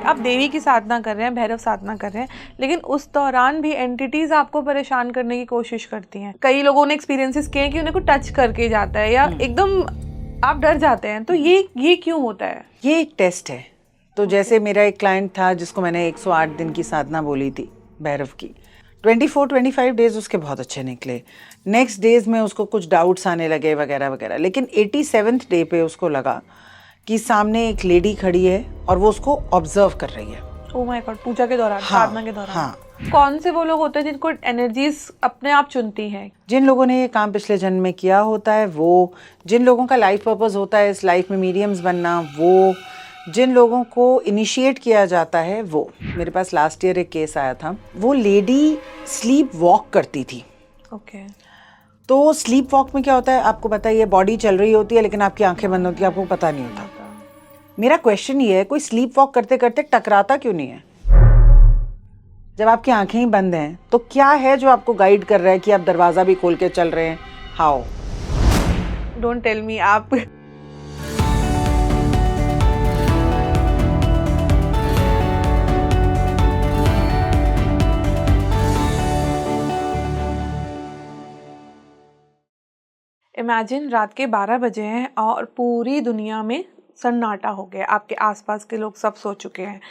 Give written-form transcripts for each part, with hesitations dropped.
आप देवी की साधना कर रहे हैं, भैरव साधना कर रहे हैं, लेकिन उस दौरान भी एंटिटीज आपको परेशान करने की कोशिश करती हैं। कई लोगों ने एक्सपीरियंसेस किए कि उन्हें को टच करके जाता है या एकदम आप डर जाते हैं, तो ये क्यों होता है? ये एक टेस्ट है। तो जैसे मेरा एक क्लाइंट था जिसको मैंने 108 दिन की साधना बोली थी भैरव की, 24-25 डेज उसके बहुत अच्छे निकले। नेक्स्ट डेज में उसको कुछ डाउट्स आने लगे वगैरह वगैरह, लेकिन 87th डे पे उसको लगा कि सामने एक लेडी खड़ी है और वो उसको ऑब्जर्व कर रही है। ओह माय गॉड, पूजा के दौरान, हाँ, साधना के दौरान। हाँ। कौन से वो लोग होते हैं जिनको एनर्जीज अपने आप चुनती हैं? जिन लोगों ने ये काम पिछले जन्म में किया होता है वो, जिन लोगों का लाइफ पर्पस होता है इस लाइफ में मीडियम्स बनना, वो जिन लोगों को इनिशिएट किया जाता है वो। मेरे पास लास्ट ईयर एक केस आया था, वो लेडी स्लीप वॉक करती थी। ओके। तो स्लीप वॉक में क्या होता है आपको पता है, ये बॉडी चल रही होती है लेकिन आपकी आंखें बंद होती है, आपको पता नहीं होता। मेरा क्वेश्चन ये है, कोई स्लीप वॉक करते करते टकराता क्यों नहीं है? जब आपकी आंखें ही बंद हैं तो क्या है जो आपको गाइड कर रहा है कि आप दरवाजा भी खोल के चल रहे हैं? हाउ? Don't tell me. आप इमेजिन रात के 12 बजे हैं और पूरी दुनिया में सन्नाटा हो गया, आपके आसपास के लोग सब सो चुके हैं।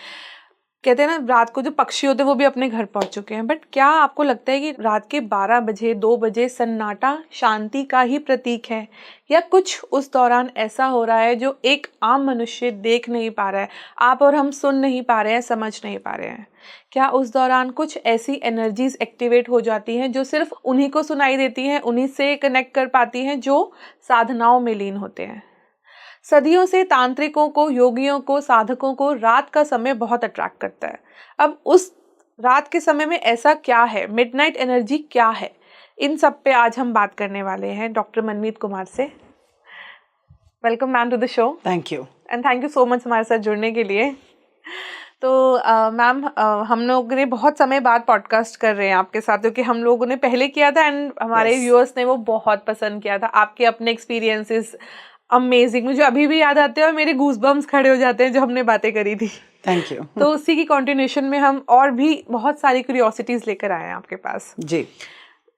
कहते हैं ना, रात को जो पक्षी होते हैं वो भी अपने घर पहुंच चुके हैं। बट क्या आपको लगता है कि रात के 12 बजे 2 बजे सन्नाटा शांति का ही प्रतीक है, या कुछ उस दौरान ऐसा हो रहा है जो एक आम मनुष्य देख नहीं पा रहा है, आप और हम सुन नहीं पा रहे हैं, समझ नहीं पा रहे हैं? क्या उस दौरान कुछ ऐसी एनर्जीज एक्टिवेट हो जाती हैं जो सिर्फ उन्हीं को सुनाई देती हैं, उन्हीं से कनेक्ट कर पाती हैं जो साधनाओं में लीन होते हैं? सदियों से तांत्रिकों को, योगियों को, साधकों को रात का समय बहुत अट्रैक्ट करता है। अब उस रात के समय में ऐसा क्या है, मिडनाइट एनर्जी क्या है? इन सब पे आज हम बात करने वाले हैं डॉक्टर मनमीत कुमार से। Welcome ma'am to the show. Thank you and thank you so much हमारे साथ जुड़ने के लिए। तो मैम, हम लोग ने बहुत समय बाद पॉडकास्ट कर रहे हैं आपके साथ, क्योंकि हम लोगों ने पहले किया था एंड हमारे व्यूअर्स ने वो बहुत पसंद किया था। आपके अपने एक्सपीरियंसेस अमेजिंग, मुझे अभी भी याद आते हैं और मेरे गूज़बम्स खड़े हो जाते हैं जो हमने बातें करी थी। Thank you. तो उसी की कंटिन्यूशन में हम और भी बहुत सारी क्यूरियोसिटीज लेकर आए हैं आपके पास जी।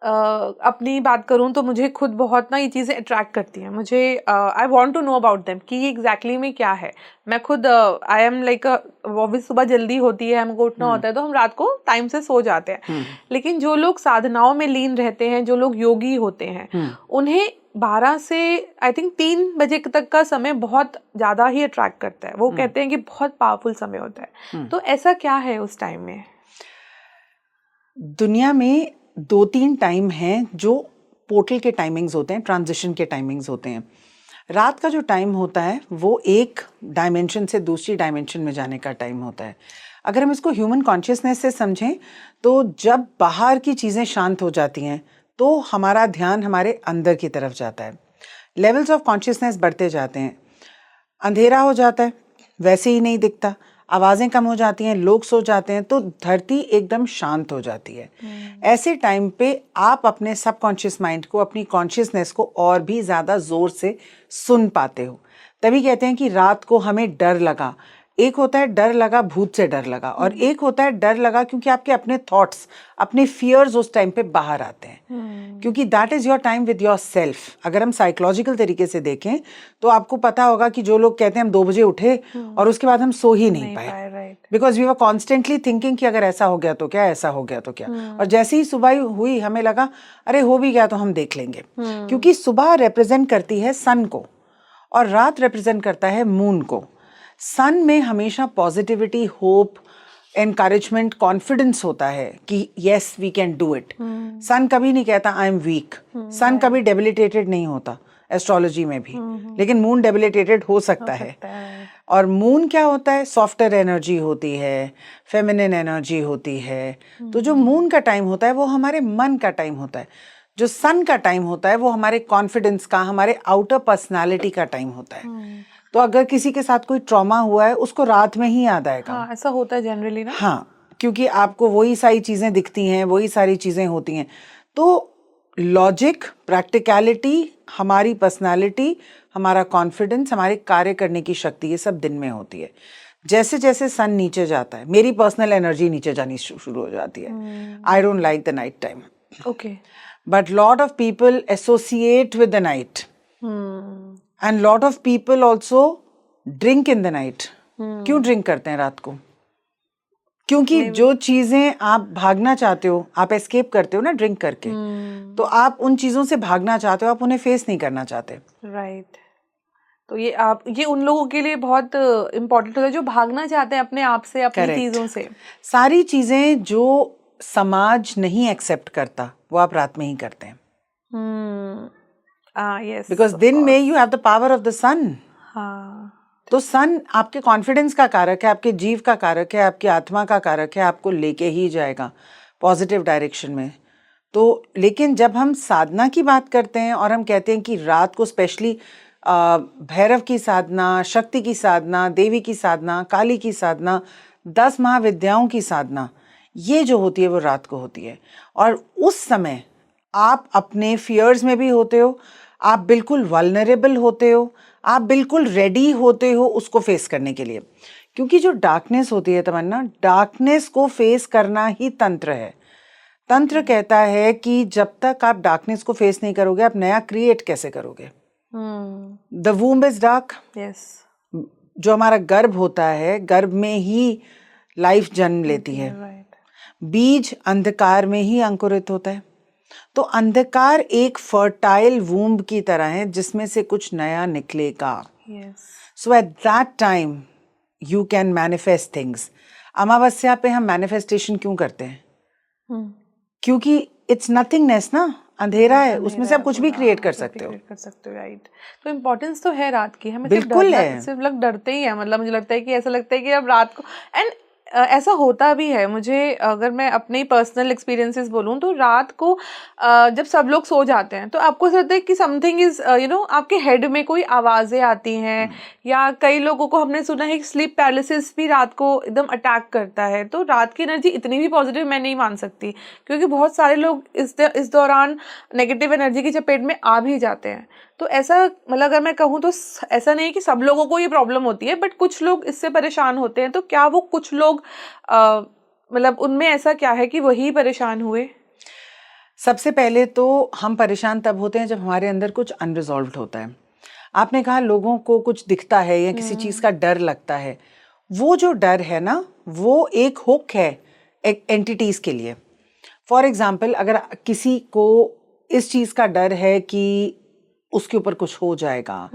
अपनी बात करूं तो मुझे खुद बहुत ना ये चीज़ें अट्रैक्ट करती हैं। मुझे I want to know about them कि ये एग्जैक्टली में क्या है। मैं खुद आई एम लाइक, वो भी सुबह जल्दी होती है, हमको उठना होता है, तो हम रात को टाइम से सो जाते हैं। लेकिन जो लोग साधनाओं में लीन रहते हैं, जो लोग योगी होते हैं, उन्हें 12 से आई थिंक 3 बजे तक का समय बहुत ज़्यादा ही अट्रैक्ट करता है। वो कहते हैं कि बहुत पावरफुल समय होता है। तो ऐसा क्या है उस टाइम में? दुनिया में 2-3 टाइम हैं जो पोर्टल के टाइमिंग्स होते हैं, ट्रांजिशन के टाइमिंग्स होते हैं। रात का जो टाइम होता है वो एक डायमेंशन से दूसरी डायमेंशन में जाने का टाइम होता है। अगर हम इसको ह्यूमन कॉन्शियसनेस से समझें तो जब बाहर की चीज़ें शांत हो जाती हैं तो हमारा ध्यान हमारे अंदर की तरफ जाता है, लेवल्स ऑफ कॉन्शियसनेस बढ़ते जाते हैं, अंधेरा हो जाता है, वैसे ही नहीं दिखता, आवाज़ें कम हो जाती हैं, लोग सो जाते हैं, तो धरती एकदम शांत हो जाती है। ऐसे टाइम पे आप अपने सबकॉन्शियस माइंड को, अपनी कॉन्शियसनेस को और भी ज़्यादा ज़ोर से सुन पाते हो। तभी कहते हैं कि रात को हमें डर लगा। एक होता है डर लगा भूत से डर लगा, और एक होता है डर लगा क्योंकि आपके अपने थॉट्स, अपने फियर्स उस टाइम पे बाहर आते हैं, क्योंकि that is your time with your self. अगर हम साइकोलॉजिकल तरीके से देखें तो आपको पता होगा कि जो लोग कहते हैं हम 2 बजे उठे और उसके बाद हम सो ही नहीं पाए, because we were constantly thinking कि अगर ऐसा हो गया तो क्या, ऐसा हो गया तो क्या। और जैसे ही सुबह हुई हमें लगा अरे हो भी गया तो हम देख लेंगे, क्योंकि सुबह रिप्रेजेंट करती है सन को और रात रिप्रेजेंट करता है मून को। सन में हमेशा पॉजिटिविटी, होप, एनकरेजमेंट, कॉन्फिडेंस होता है कि yes we can do it. Sun कभी नहीं कहता आई एम वीक, सन कभी डेबिलिटेटेड नहीं होता एस्ट्रोलॉजी में भी, लेकिन मून डेबिलिटेटेड हो सकता है। और मून क्या होता है? सॉफ्टर एनर्जी होती है, फेमिनिन एनर्जी होती है। तो जो मून का टाइम होता है वो हमारे मन का टाइम होता है। जो सन का टाइम होता है वो हमारे कॉन्फिडेंस का, हमारे आउटर पर्सनालिटी का टाइम होता है। तो अगर किसी के साथ कोई ट्रॉमा हुआ है उसको रात में ही याद आएगा। हाँ, ऐसा होता है जनरली ना। हाँ, क्योंकि आपको वही सारी चीज़ें दिखती हैं, वही सारी चीज़ें होती हैं। तो लॉजिक, प्रैक्टिकलिटी, हमारी पर्सनालिटी, हमारा कॉन्फिडेंस, हमारे कार्य करने की शक्ति, ये सब दिन में होती है। जैसे जैसे सन नीचे जाता है मेरी पर्सनल एनर्जी नीचे जानी शुरू हो जाती है. I don't like the night time. Okay. But lot of people associate with the night. And lot of people also drink in the night. क्यों ड्रिंक करते हैं रात को? क्योंकि जो चीजें आप भागना चाहते हो, आप एस्केप करते हो ना ड्रिंक करके, तो आप उन चीजों से भागना चाहते हो, आप उन्हें फेस नहीं करना चाहते. राइट. तो ये उन लोगों के लिए बहुत इम्पोर्टेंट होता है जो भागना चाहते हैं अपने आप से, अपनी Correct. चीजों से. सारी चीजें जो समाज नहीं एक्सेप्ट करता वो आप रात में ही करते हैं. यस. बिकॉज दिन में you have the power of the sun. हाँ. तो सन आपके कॉन्फिडेंस का कारक है, आपके जीव का कारक है, आपकी आत्मा का कारक है, आपको लेके ही जाएगा पॉजिटिव डायरेक्शन में. तो लेकिन जब हम साधना की बात करते हैं और हम कहते हैं कि रात को स्पेशली भैरव की साधना, शक्ति की साधना, देवी की साधना, काली की साधना, 10 महाविद्याओं की साधना, ये जो होती है वो रात को होती है. और उस समय आप अपने फियर्स में भी होते हो, आप बिल्कुल वल्नरेबल होते हो, आप बिल्कुल रेडी होते हो उसको फेस करने के लिए. क्योंकि जो डार्कनेस होती है तमन्ना, डार्कनेस को फेस करना ही तंत्र है. तंत्र कहता है कि जब तक आप डार्कनेस को फेस नहीं करोगे आप नया क्रिएट कैसे करोगे. The womb is dark. Yes. जो हमारा गर्भ होता है, गर्भ में ही लाइफ जन्म लेती है. बीज अंधकार में ही अंकुरित होता है. तो अंधकार एक फर्टाइल वूम्ब की तरह है जिसमें से कुछ नया निकलेगा. So at that time you can manifest things. अमावस्या पे हम मैनिफेस्टेशन क्यों करते हैं? क्योंकि इट्स नथिंगनेस ना, अंधेरा है, उसमें से आप कुछ भी क्रिएट कर सकते हो. राइट. तो इम्पोर्टेंस तो है रात की. हमें बिल्कुल है. सिर्फ लोग डरते ही है. मतलब मुझे लगता है कि ऐसा लगता है कि अब रात को एंड ऐसा होता भी है. मुझे अगर मैं अपने पर्सनल एक्सपीरियंसेस बोलूँ तो रात को जब सब लोग सो जाते हैं तो आपको ऐसा लगता है कि समथिंग इज आपके हेड में कोई आवाज़ें आती हैं, या कई लोगों को हमने सुना है कि स्लीप पैरालिसिस भी रात को एकदम अटैक करता है. तो रात की एनर्जी इतनी भी पॉजिटिव मैं नहीं मान सकती, क्योंकि बहुत सारे लोग इस दौरान नेगेटिव एनर्जी की चपेट में आ भी जाते हैं. तो ऐसा मतलब अगर मैं कहूँ तो ऐसा नहीं कि सब लोगों को ये प्रॉब्लम होती है, बट कुछ लोग इससे परेशान होते हैं. तो क्या वो कुछ लोग मतलब उनमें ऐसा क्या है कि वही परेशान हुए? सबसे पहले तो हम परेशान तब होते हैं जब हमारे अंदर कुछ अनरिजॉल्व्ड होता है. आपने कहा लोगों को कुछ दिखता है या किसी चीज़ का डर लगता है. वो जो डर है ना, वो एक हुक है एक एंटिटीज़ के लिए. फॉर एग्जाम्पल, अगर किसी को इस चीज़ का डर है कि उसके ऊपर कुछ हो जाएगा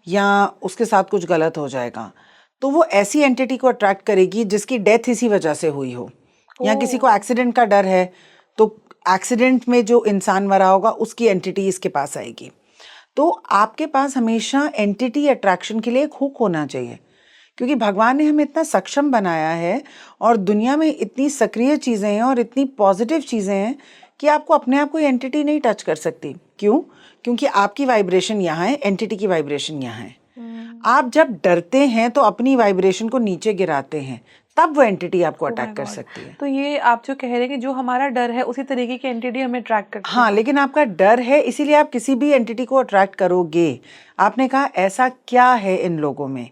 या उसके साथ कुछ गलत हो जाएगा, तो वो ऐसी एंटिटी को अट्रैक्ट करेगी जिसकी डेथ इसी वजह से हुई हो. या किसी को एक्सीडेंट का डर है तो एक्सीडेंट में जो इंसान मरा होगा उसकी एंटिटी इसके पास आएगी. तो आपके पास हमेशा एंटिटी अट्रैक्शन के लिए एक हुक होना चाहिए, क्योंकि भगवान ने हमें इतना सक्षम बनाया है और दुनिया में इतनी सक्रिय चीज़ें हैं और इतनी पॉजिटिव चीज़ें हैं कि आपको अपने आप कोई एंटिटी नहीं टच कर सकती. क्यों? क्योंकि आपकी वाइब्रेशन यहाँ है, एंटिटी की वाइब्रेशन यहाँ है. आप जब डरते हैं तो अपनी वाइब्रेशन को नीचे गिराते हैं, तब वो एंटिटी आपको अटैक कर सकती है. तो ये आप जो कह रहे हैं कि जो हमारा डर है उसी तरीके की एंटिटी हमें अट्रैक्ट करती है. हाँ, लेकिन आपका डर है इसीलिए आप किसी भी एंटिटी को अट्रैक्ट करोगे. आपने कहा ऐसा क्या है इन लोगों में?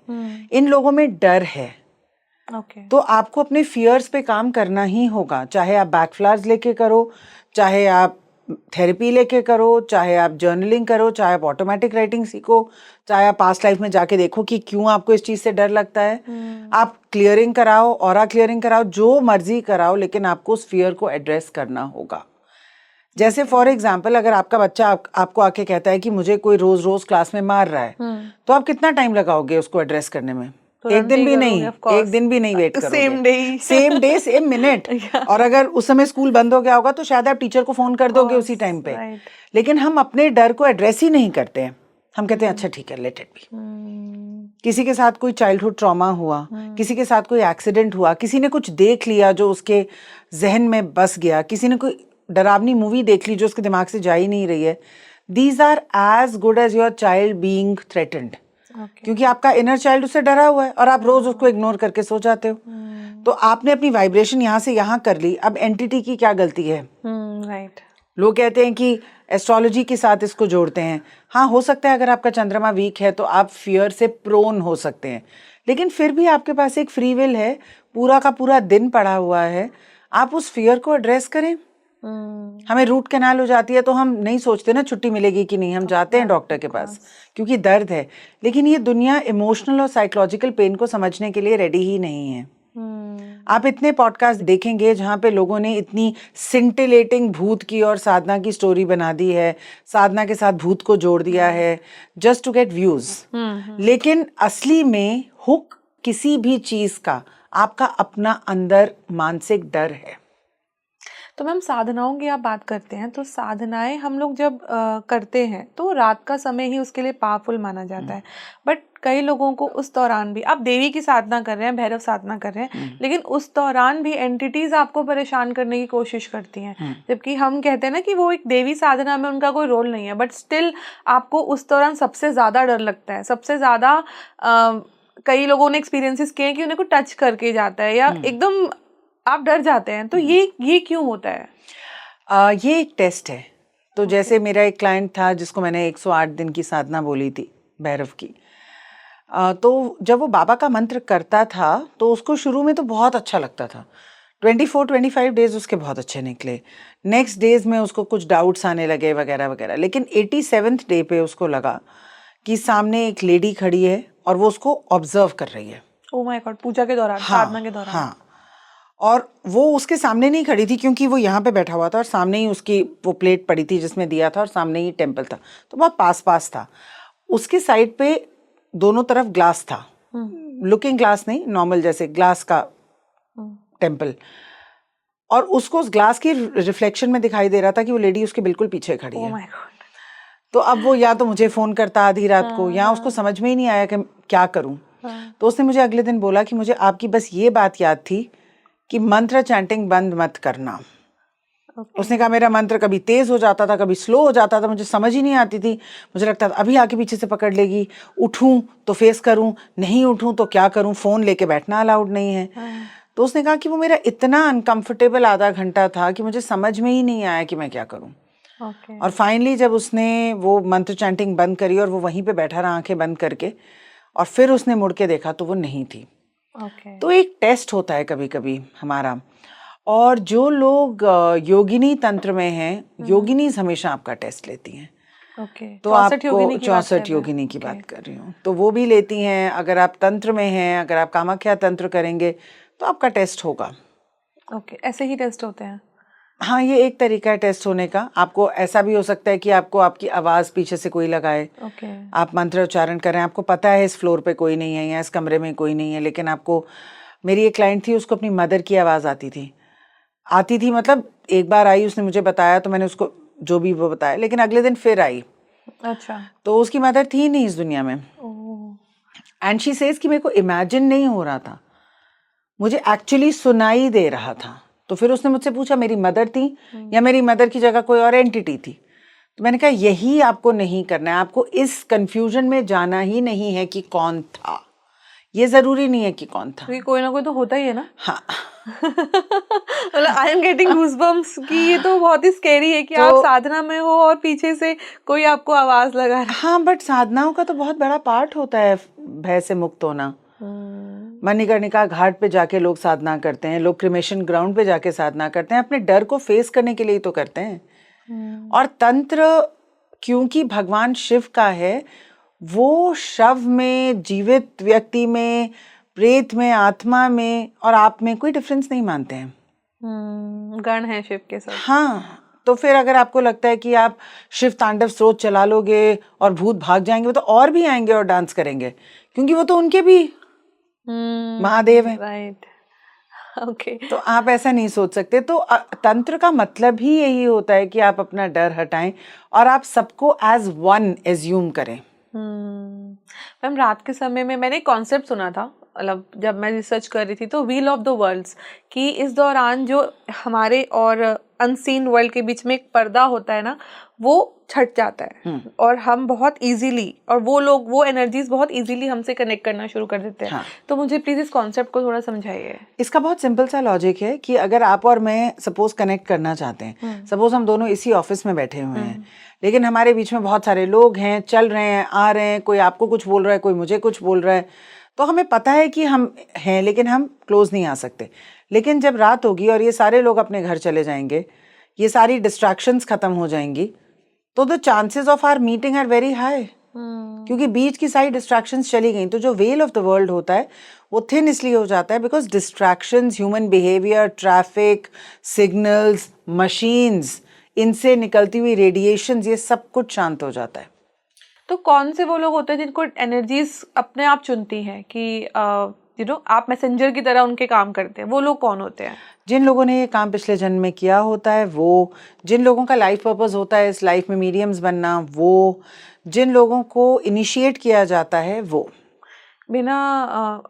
इन लोगों में डर है. तो आपको अपने फियर्स पे काम करना ही होगा. चाहे आप बैकफ्लावर्स लेके करो, चाहे आप थेरेपी लेके करो, चाहे आप जर्नलिंग करो, चाहे आप ऑटोमेटिक राइटिंग सीखो, चाहे आप पास्ट लाइफ में जाके देखो कि क्यों आपको इस चीज़ से डर लगता है. आप क्लियरिंग कराओ, ऑरा क्लियरिंग कराओ, जो मर्जी कराओ, लेकिन आपको उस फियर को एड्रेस करना होगा. जैसे फॉर एग्जाम्पल, अगर आपका बच्चा आपको आके कहता है कि मुझे कोई रोज रोज क्लास में मार रहा है, तो आप कितना टाइम लगाओगे उसको एड्रेस करने में? एक दिन भी नहीं, एक दिन भी नहीं वेट करोगे. Same day same minute. और अगर उस समय स्कूल बंद हो गया होगा तो शायद आप टीचर को फोन कर दोगे उसी टाइम पे. लेकिन हम अपने डर को एड्रेस ही नहीं करते हैं. हम कहते हैं अच्छा ठीक है, लेट इट बी. किसी के साथ कोई चाइल्डहुड ट्रॉमा हुआ, किसी के साथ कोई एक्सीडेंट हुआ, किसी ने कुछ देख लिया जो उसके जहन में बस गया, किसी ने कोई डरावनी मूवी देख ली जो उसके दिमाग से जा ही नहीं रही है. These are as good as your child being threatened. क्योंकि आपका इनर चाइल्ड उससे डरा हुआ है और आप रोज उसको इग्नोर करके सो जाते हो. तो आपने अपनी वाइब्रेशन यहाँ से यहाँ कर ली. अब एंटिटी की क्या गलती है? राइट. लोग कहते हैं कि एस्ट्रोलॉजी के साथ इसको जोड़ते हैं। हाँ, हो सकता है अगर आपका चंद्रमा वीक है तो आप फियर से प्रोन हो सकते हैं, लेकिन फिर भी आपके पास एक फ्री विल है, पूरा का पूरा दिन पड़ा हुआ है, आप उस फियर को एड्रेस करें। हमें रूट कैनाल हो जाती है तो हम नहीं सोचते ना छुट्टी मिलेगी कि नहीं, हम जाते हैं डॉक्टर के पास क्योंकि दर्द है, लेकिन ये दुनिया इमोशनल और साइकोलॉजिकल पेन को समझने के लिए रेडी ही नहीं है। आप इतने पॉडकास्ट देखेंगे जहाँ पे लोगों ने इतनी सिंटिलेटिंग भूत की और साधना की स्टोरी बना दी है, साधना के साथ भूत को जोड़ दिया है जस्ट टू गेट व्यूज, लेकिन असली में हुक किसी भी चीज का आपका अपना अंदर मानसिक डर है। तो मैम साधनाओं की आप बात करते हैं, तो साधनाएं हम लोग जब करते हैं तो रात का समय ही उसके लिए पावरफुल माना जाता है, बट कई लोगों को उस दौरान भी, आप देवी की साधना कर रहे हैं, भैरव साधना कर रहे हैं, लेकिन उस दौरान भी एंटिटीज आपको परेशान करने की कोशिश करती हैं, जबकि हम कहते हैं ना कि वो एक देवी साधना में उनका कोई रोल नहीं है, बट स्टिल आपको उस दौरान सबसे ज़्यादा डर लगता है, सबसे ज़्यादा कई लोगों ने एक्सपीरियंसेस किए हैं कि उन्हें को टच करके जाता है या एकदम आप डर जाते हैं, तो ये क्यों होता है? ये एक टेस्ट है। तो जैसे मेरा एक क्लाइंट था जिसको मैंने 108 दिन की साधना बोली थी भैरव की, तो जब वो बाबा का मंत्र करता था तो उसको शुरू में तो बहुत अच्छा लगता था, 24-25 डेज उसके बहुत अच्छे निकले, नेक्स्ट डेज में उसको कुछ डाउट्स आने लगे वगैरह वगैरह, लेकिन 87th डे पे उसको लगा कि सामने एक लेडी खड़ी है और वो उसको ऑब्जर्व कर रही है। ओह माय गॉड, पूजा के दौरान, साधना के दौरान? हाँ, और वो उसके सामने नहीं खड़ी थी क्योंकि वो यहाँ पे बैठा हुआ था और सामने ही उसकी वो प्लेट पड़ी थी जिसमें दिया था और सामने ही टेम्पल था, तो बहुत पास था। उसके साइड पे दोनों तरफ ग्लास था, लुकिंग ग्लास नहीं, नॉर्मल जैसे ग्लास का टेम्पल, और उसको उस ग्लास की रिफ्लेक्शन में दिखाई दे रहा था कि वो लेडी उसके बिल्कुल पीछे खड़ी है। Oh my God. तो अब वो या तो मुझे फोन करता आधी रात को, या उसको समझ में ही नहीं आया कि क्या करूं। तो उसने मुझे अगले दिन बोला कि मुझे आपकी बस ये बात याद थी कि मंत्र चैंटिंग बंद मत करना। उसने कहा मेरा मंत्र कभी तेज हो जाता था, कभी स्लो हो जाता था, मुझे समझ ही नहीं आती थी, मुझे लगता था अभी आके पीछे से पकड़ लेगी, उठूं तो फेस करूं, नहीं उठूं तो क्या करूं, फोन लेके बैठना अलाउड नहीं है। तो उसने कहा कि वो मेरा इतना अनकंफर्टेबल आधा घंटा था कि मुझे समझ में ही नहीं आया कि मैं क्या करूं। और फाइनली जब उसने वो मंत्र चैंटिंग बंद करी और वो वहीं पे बैठा रहा आंखें बंद करके, और फिर उसने मुड़ के देखा तो वो नहीं थी। तो एक टेस्ट होता है कभी कभी हमारा, और जो लोग योगिनी तंत्र में हैं, योगिनीज हमेशा आपका टेस्ट लेती हैं। तो आपको 64 योगिनी की बात कर रही हूँ, तो वो भी लेती हैं। अगर आप तंत्र में हैं, अगर आप कामाख्या तंत्र करेंगे तो आपका टेस्ट होगा। ऐसे ही टेस्ट होते हैं? हाँ, ये एक तरीका है टेस्ट होने का। आपको ऐसा भी हो सकता है कि आपको आपकी आवाज़ पीछे से कोई लगाए, आप मंत्र उच्चारण करें, आपको पता है इस फ्लोर पे कोई नहीं है या इस कमरे में कोई नहीं है, लेकिन आपको, मेरी एक क्लाइंट थी, उसको अपनी मदर की आवाज़ आती थी, मतलब एक बार आई, उसने मुझे बताया तो मैंने उसको जो भी वो बताया, लेकिन अगले दिन फिर आई। अच्छा। तो उसकी मदर थी नहीं इस दुनिया में, एंड शी सेज कि मेरे को इमेजिन नहीं हो रहा था, मुझे एक्चुअली सुनाई दे रहा था। तो फिर उसने मुझसे पूछा मेरी मदर थी या मेरी मदर की जगह कोई और एंटिटी थी? तो मैंने कहा यही आपको नहीं करना है, आपको इस कंफ्यूजन में जाना ही नहीं है कि कौन था, ये जरूरी नहीं है कि कौन था, कोई ना कोई तो होता ही है ना। हाँ। मतलब आई एम गेटिंग गूज़बम्प्स कि ये तो बहुत ही स्कैरी है कि आप साधना में हो और पीछे से कोई आपको आवाज लगा रहा है। हाँ, बट साधनाओं का तो बहुत बड़ा पार्ट होता है भय से मुक्त होना। मणिकर्णिका घाट पे जाके लोग साधना करते हैं, लोग क्रिमेशन ग्राउंड पे जाके साधना करते हैं, अपने डर को फेस करने के लिए तो करते हैं। और तंत्र क्योंकि भगवान शिव का है, वो शव में, जीवित व्यक्ति में, प्रेत में, आत्मा में और आप में कोई डिफरेंस नहीं मानते हैं। गण है शिव के साथ। हाँ, तो फिर अगर आपको लगता है कि आप शिव तांडव स्रोत चला लोगे और भूत भाग जाएंगे, वो तो और भी आएंगे और डांस करेंगे, क्योंकि वो तो उनके भी महादेव है। Right, okay. तो आप ऐसा नहीं सोच सकते। तो तंत्र का मतलब ही यही होता है कि आप अपना डर हटाएं और आप सबको एज वन एज्यूम करें। मैम, रात के समय में मैंने एक कॉन्सेप्ट सुना था, मतलब जब मैं रिसर्च कर रही थी तो व्हील ऑफ द वर्ल्ड्स कि इस दौरान जो हमारे और अनसीन वर्ल्ड के बीच में एक पर्दा होता है ना, वो छट जाता है और हम बहुत इजीली, और वो लोग वो एनर्जीज बहुत इजीली हमसे कनेक्ट करना शुरू कर देते हैं। हाँ। तो मुझे प्लीज इस कॉन्सेप्ट को थोड़ा समझाइए। इसका बहुत सिंपल सा लॉजिक है कि अगर आप और मैं सपोज कनेक्ट करना चाहते हैं, सपोज हम दोनों इसी ऑफिस में बैठे हुए हैं, लेकिन हमारे बीच में बहुत सारे लोग हैं, चल रहे हैं, आ रहे हैं, कोई आपको कुछ बोल रहा है, कोई मुझे कुछ बोल रहा है, तो हमें पता है कि हम हैं लेकिन हम क्लोज नहीं आ सकते। लेकिन जब रात होगी और ये सारे लोग अपने घर चले जाएंगे, ये सारी डिस्ट्रैक्शंस खत्म हो जाएंगी, तो the chances of our meeting are very high, क्योंकि बीच की सारी डिस्ट्रैक्शंस चली गई। तो जो वेल ऑफ द वर्ल्ड होता है वो थिन इसलिए हो जाता है because distractions, human behaviour, traffic signals, machines, इनसे निकलती हुई रेडिएशंस, ये सब कुछ शांत हो जाता है। तो कौन से वो लोग होते हैं जिनको एनर्जीज अपने आप चुनती हैं कि आप मैसेंजर की तरह उनके काम करते हैं? वो लोग कौन होते हैं? जिन लोगों ने ये काम पिछले जन्म में किया होता है वो, जिन लोगों का लाइफ पर्पस होता है इस लाइफ में मीडियम्स बनना वो, जिन लोगों को इनिशिएट किया जाता है वो। बिना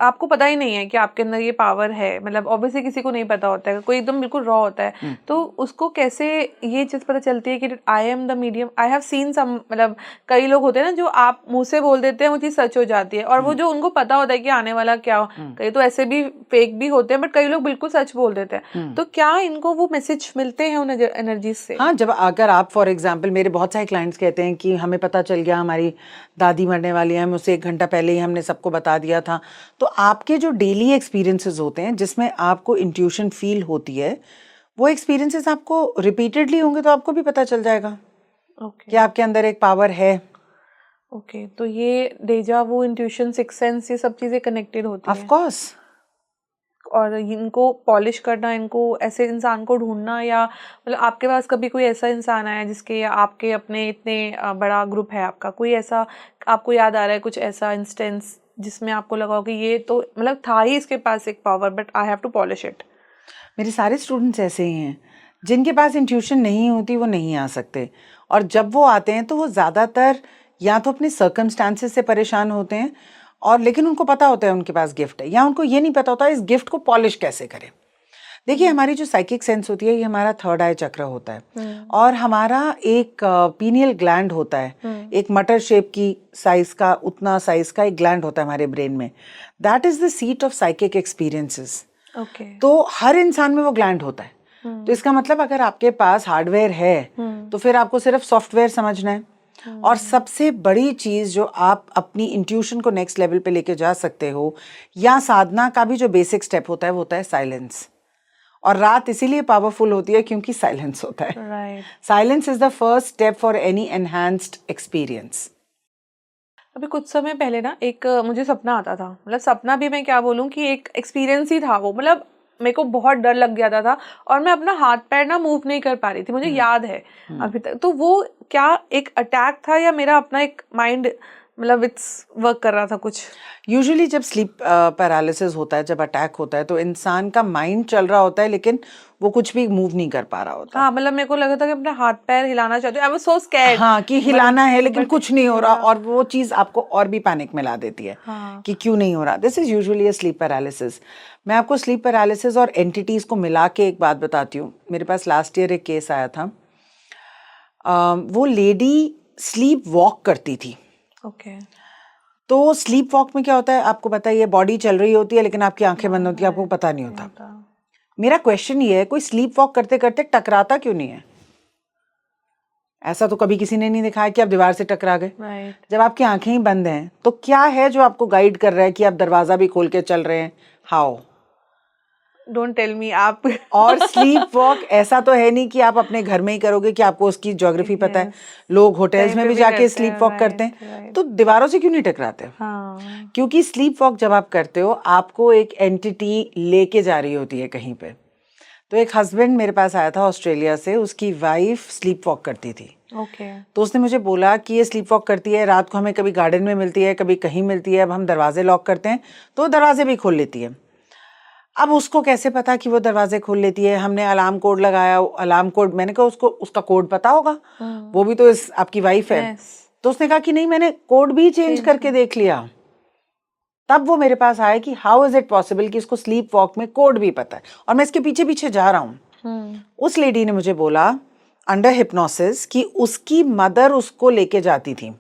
आपको पता ही नहीं है कि आपके अंदर ये पावर है, मतलब ऑब्वियसली किसी को नहीं पता होता है, कोई एकदम बिल्कुल रॉ होता है, तो उसको कैसे ये चीज़ पता चलती है कि I am the medium? I have seen some, मतलब कई लोग होते हैं ना जो आप मुंह से बोल देते हैं वो चीज़ सच हो जाती है, और वो जो उनको पता होता है कि आने वाला क्या हो, कई तो ऐसे भी फेक भी होते हैं, बट कई लोग बिल्कुल सच बोल देते हैं। तो क्या इनको वो मैसेज मिलते हैं उन एनर्जीज से? हाँ, जब अगर आप फॉर एग्जांपल, मेरे बहुत सारे क्लाइंट्स कहते हैं कि हमें पता चल गया हमारी दादी मरने वाली है, हमें उससे 1 घंटा पहले ही हमने सबको बता दिया था। तो आपके जो डेली एक्सपीरियंसेस होते हैं जिसमें आपको इंट्यूशन फील होती है, वो एक्सपीरियंसेस आपको रिपीटेडली होंगे तो आपको भी पता चल जाएगा कि आपके अंदर एक पावर है। ओके, तो ये डेजा वू, इंट्यूशन, सिक्स सेंस, ये सब चीज़ें कनेक्टेड होती हैं? Of course. और इनको पॉलिश करना, इनको ऐसे इंसान को ढूंढना, या मतलब आपके पास कभी कोई ऐसा इंसान आया जिसके, या आपके अपने इतने बड़ा ग्रुप है आपका, कोई ऐसा आपको याद आ रहा है कुछ ऐसा इंस्टेंस जिसमें आपको लगा हो कि ये तो मतलब था ही इसके पास एक power, but I have to polish it? मेरे सारे स्टूडेंट्स ऐसे ही हैं, जिनके पास इंट्यूशन नहीं होती वो नहीं आ सकते, और जब वो आते हैं तो वो ज़्यादातर या तो अपने सर्कमस्टांसेस से परेशान होते हैं, और लेकिन उनको पता होता है उनके पास गिफ्ट है, या उनको ये नहीं पता होता इस गिफ्ट को पॉलिश कैसे करें। देखिए, हमारी जो साइकिक सेंस होती है ये हमारा थर्ड आई चक्र होता है, और हमारा एक पीनियल ग्लैंड होता है, एक मटर शेप की साइज का, उतना साइज का एक ग्लैंड होता है हमारे ब्रेन में। That is the seat of psychic experiences. तो हर इंसान में वो ग्लैंड होता है। तो इसका मतलब अगर आपके पास हार्डवेयर है तो फिर आपको सिर्फ सॉफ्टवेयर समझना है। और सबसे बड़ी चीज जो आप अपनी इंट्यूशन को नेक्स्ट लेवल पे लेके जा सकते हो, या साधना का भी जो बेसिक स्टेप होता है वो होता है साइलेंस। और रात इसीलिए पावरफुल होती है क्योंकि साइलेंस होता है। Right. Silence is the first step for any enhanced experience. अभी कुछ समय पहले ना एक मुझे सपना आता था, मतलब सपना भी मैं क्या बोलूं कि एक एक्सपीरियंस ही था वो, मतलब मेरे को बहुत डर लग गया था और मैं अपना हाथ पैर ना मूव नहीं कर पा रही थी, मुझे याद है अभी तक। तो वो क्या एक अटैक था या मेरा अपना एक माइंड, मतलब इट्स वर्क कर रहा था कुछ? यूजुअली जब स्लीप पैरालिसिस होता है, जब अटैक होता है, तो इंसान का माइंड चल रहा होता है लेकिन वो कुछ भी मूव नहीं कर पा रहा होता। हाँ, मतलब मेरे को लगा था कि अपना हाथ पैर हिलाना चाहती हूँ, आई वाज सो स्कैर्ड। हाँ, कि हिलाना है लेकिन कुछ नहीं हो रहा, और वो चीज आपको और भी पैनिक में ला देती है। हाँ। कि क्यों नहीं हो रहा। This is usually a slip paralysis. मैं आपको स्लीप पैरालिसिस और एंटिटीज को मिला के एक बात बताती हूँ। मेरे पास लास्ट ईयर एक केस आया था। वो लेडी स्लीप वॉक करती थी। ओके। तो स्लीप वॉक में क्या होता है आपको पता ही है, बॉडी चल रही होती है लेकिन आपकी आंखें बंद होती है, आपको पता नहीं होता। मेरा क्वेश्चन ये है, कोई स्लीप वॉक करते करते टकराता क्यों नहीं है? ऐसा तो कभी किसी ने नहीं दिखाया कि आप दीवार से टकरा गए। जब आपकी आंखें ही बंद हैं तो क्या है जो आपको गाइड कर रहा है कि आप दरवाजा भी खोल के चल रहे हैं? हाउ? डोंट टेल मी आप। और स्लीप वॉक ऐसा तो है नहीं कि आप अपने घर में ही करोगे कि आपको उसकी ज्योग्राफी पता है। लोग होटल्स में भी जाके स्लीप वॉक करते हैं, तो दीवारों से क्यों नहीं टकराते? हाँ। क्योंकि स्लीप वॉक जब आप करते हो आपको एक एंटिटी लेके जा रही होती है कहीं पे। तो एक हस्बैंड मेरे पास आया था ऑस्ट्रेलिया से, उसकी वाइफ स्लीप वॉक करती थी। ओके। तो उसने मुझे बोला कि ये स्लीप वॉक करती है, रात को हमें कभी गार्डन में मिलती है, कभी कहीं मिलती है, अब हम दरवाजे लॉक करते हैं तो दरवाजे भी खोल लेती है। अब उसको कैसे पता कि वो दरवाजे खोल लेती है? हमने अलार्म कोड लगाया, अलार्म कोड, मैंने कहा उसको उसका कोड पता होगा, वो भी तो आपकी वाइफ है। तो उसने कहा कि नहीं, मैंने कोड भी चेंज करके देख लिया। तब वो मेरे पास आया कि हाउ इज इट पॉसिबल कि इसको स्लीप वॉक में कोड भी पता है और मैं इसके पीछे पीछे जा रहा हूँ। उस लेडी ने मुझे बोला अंडर हिप्नोसिस कि उसकी मदर उसको लेके जाती थी,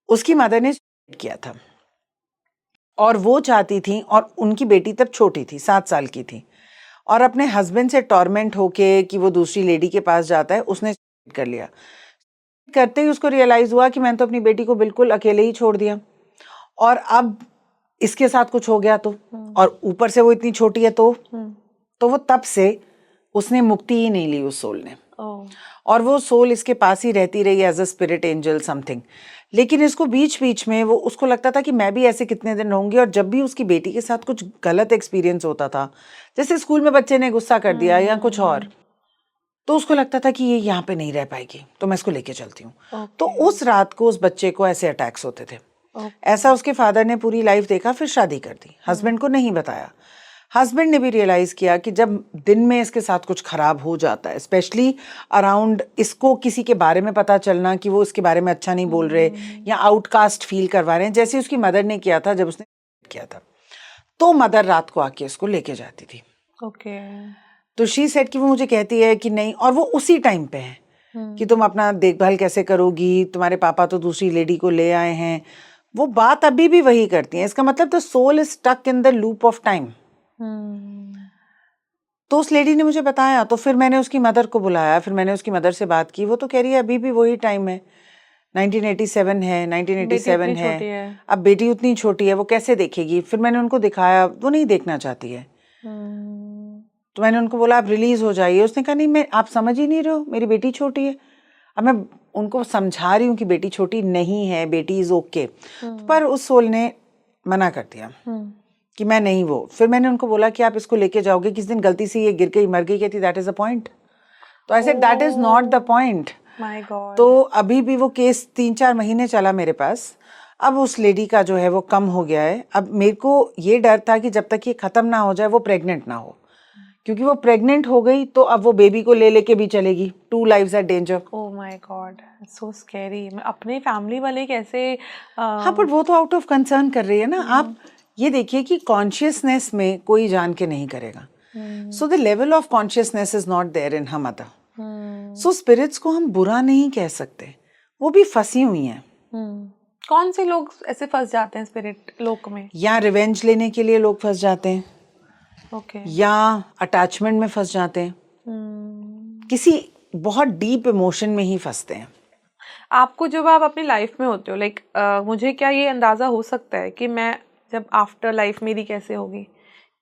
उसकी मदर ने किया था और वो चाहती थी, और उनकी बेटी तब छोटी थी, 7 साल की थी, और अपने हस्बैंड से टॉर्मेंट होके कि वो दूसरी लेडी के पास जाता है, उसने कर लिया। करते ही उसको रियलाइज हुआ कि मैंने तो अपनी बेटी को बिल्कुल अकेले ही छोड़ दिया और अब इसके साथ कुछ हो गया तो, और ऊपर से वो इतनी छोटी है तो वो तब से उसने मुक्ति ही नहीं ली उस सोल ने। और वो सोल इसके पास ही रहती रही as a spirit angel something. लेकिन इसको बीच बीच में वो उसको लगता था कि मैं भी ऐसे कितने दिन रहूंगी, और जब भी उसकी बेटी के साथ कुछ गलत एक्सपीरियंस होता था, जैसे स्कूल में बच्चे ने गुस्सा कर दिया या कुछ और, तो उसको लगता था कि ये यहाँ पे नहीं रह पाएगी तो मैं इसको लेके चलती हूँ। तो उस रात को उस बच्चे को ऐसे अटैक्स होते थे। ऐसा उसके फादर ने पूरी लाइफ देखा, फिर शादी कर दी, हस्बैंड को नहीं बताया। हस्बैंड ने भी रियलाइज किया कि जब दिन में इसके साथ कुछ खराब हो जाता है, स्पेशली अराउंड इसको किसी के बारे में पता चलना कि वो इसके बारे में अच्छा नहीं बोल रहे या आउटकास्ट फील करवा रहे हैं, जैसे उसकी मदर ने किया था जब उसने किया था, तो मदर रात को आके इसको लेके जाती थी। तो शी सेड कि वो मुझे कहती है कि नहीं, और वो उसी टाइम पे है कि तुम अपना देखभाल कैसे करोगी, तुम्हारे पापा तो दूसरी लेडी को ले आए हैं, वो बात अभी भी वही करती हैं। इसका मतलब the soul is stuck in the loop of time. तो उस लेडी ने मुझे बताया, तो फिर मैंने उसकी मदर को बुलाया, फिर मैंने उसकी मदर से बात की, वो तो कह रही है अभी भी वही टाइम है, 1987 है, 1987 है, अब बेटी उतनी छोटी है, वो कैसे देखेगी। फिर मैंने उनको दिखाया, वो नहीं देखना चाहती है। तो मैंने उनको बोला आप रिलीज हो जाइए, उसने कहा नहीं, मैं, आप समझ ही नहीं रहे हो, मेरी बेटी छोटी है। अब मैं उनको समझा रही हूँ कि बेटी छोटी नहीं है, बेटी इज ओके, पर उस सोल ने मना कर दिया कि मैं नहीं वो। फिर मैंने उनको बोला कि आप इसको लेके जाओगे, किस दिन गलती से ये गिर गई मर गई, कहती दैट इज द पॉइंट। तो I said that is not the point. तो अभी भी वो केस 3-4 महीने चला मेरे पास। अब उस लेडी का जो है वो कम हो गया है। अब मेरे को ये डर था कि जब तक ये खत्म ना हो जाए वो प्रेग्नेंट ना हो, क्योंकि वो प्रेग्नेंट हो गई तो अब वो बेबी को ले लेके भी चलेगी। 2 lives at danger. Oh my god, so scary. अपने फैमिली वाले कैसे हाँ, बट वो तो आउट ऑफ कंसर्न कर रही है ना। आप ये देखिए कि कॉन्शियसनेस में कोई जान के नहीं करेगा, so the level of consciousness is not there in her mother. So spirits को हम बुरा नहीं कह सकते, वो भी फंसी हुई हैं। कौन से लोग ऐसे फंस जाते हैं स्पिरिट लोक में? या रिवेंज लेने के लिए लोग फंस जाते हैं, या अटैचमेंट में फंस जाते हैं, किसी बहुत डीप इमोशन में ही फंसते हैं। आपको जब आप अपनी लाइफ में होते हो, लाइक मुझे क्या ये अंदाज़ा हो सकता है कि मैं जब आफ्टर लाइफ मेरी कैसे होगी?